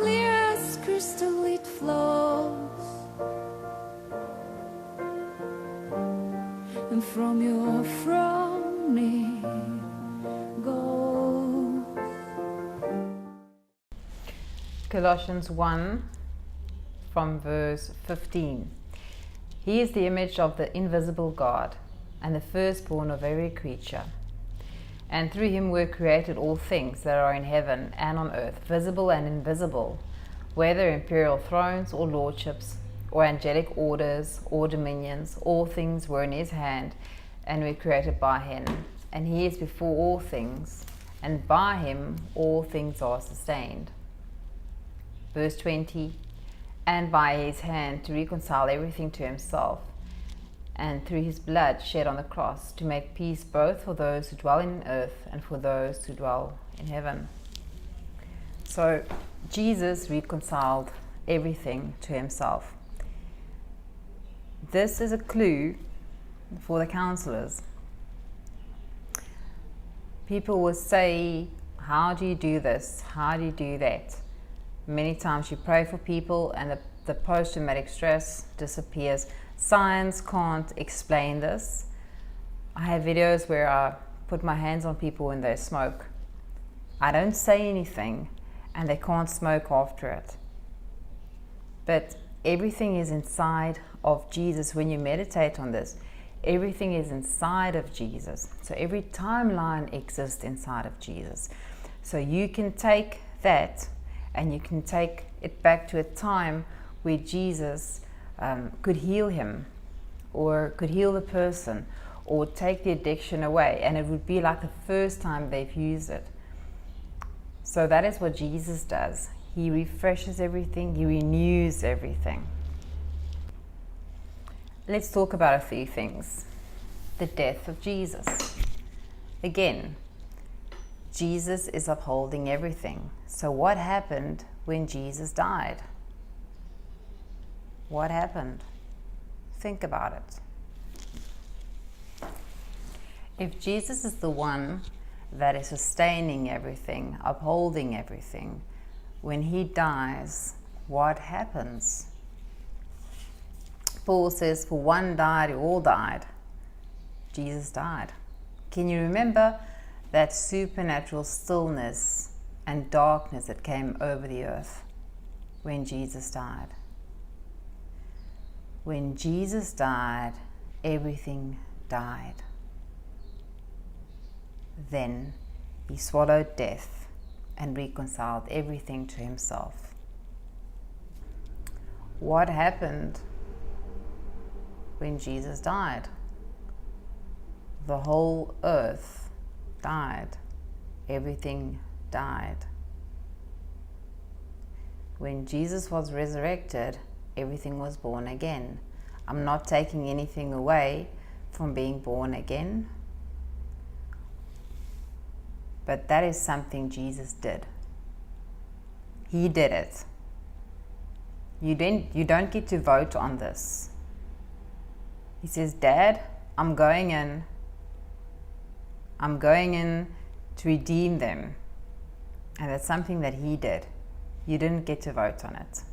clear as crystal it flows, and from your throne it goes. Colossians 1 from verse 15. He is the image of the invisible God, and the firstborn of every creature. And through him were created all things that are in heaven and on earth, visible and invisible, whether imperial thrones or lordships, or angelic orders or dominions. All things were in his hand, and were created by him. And he is before all things, and by him all things are sustained. Verse 20, and by his hand to reconcile everything to himself, and through his blood shed on the cross, to make peace both for those who dwell in earth and for those who dwell in heaven. So Jesus reconciled everything to himself. This is a clue for the counselors. People will say, how do you do this? How do you do that? Many times you pray for people and the post-traumatic stress disappears. Science can't explain this. I have videos where I put my hands on people when they smoke. I don't say anything and they can't smoke after it. But everything is inside of Jesus. When you meditate on this, everything is inside of Jesus. So every timeline exists inside of Jesus. So you can take that and you can take it back to a time where Jesus could heal him, or could heal the person, or take the addiction away, and it would be like the first time they've used it. So that is what Jesus does. He refreshes everything, he renews everything. Let's talk about a few things. The death of Jesus. Again, Jesus is upholding everything. So what happened when Jesus died? What happened? Think about it. If Jesus is the one that is sustaining everything, upholding everything, when he dies, what happens? Paul says, for one died, all died. Jesus died. Can you remember that supernatural stillness and darkness that came over the earth when Jesus died? When Jesus died, everything died. Then he swallowed death and reconciled everything to himself. What happened when Jesus died? The whole earth died. Everything died. When Jesus was resurrected, everything was born again. I'm not taking anything away from being born again, but that is something Jesus did. He did it. You don't get to vote on this. He says, Dad, I'm going in to redeem them. And that's something that he did. You didn't get to vote on it.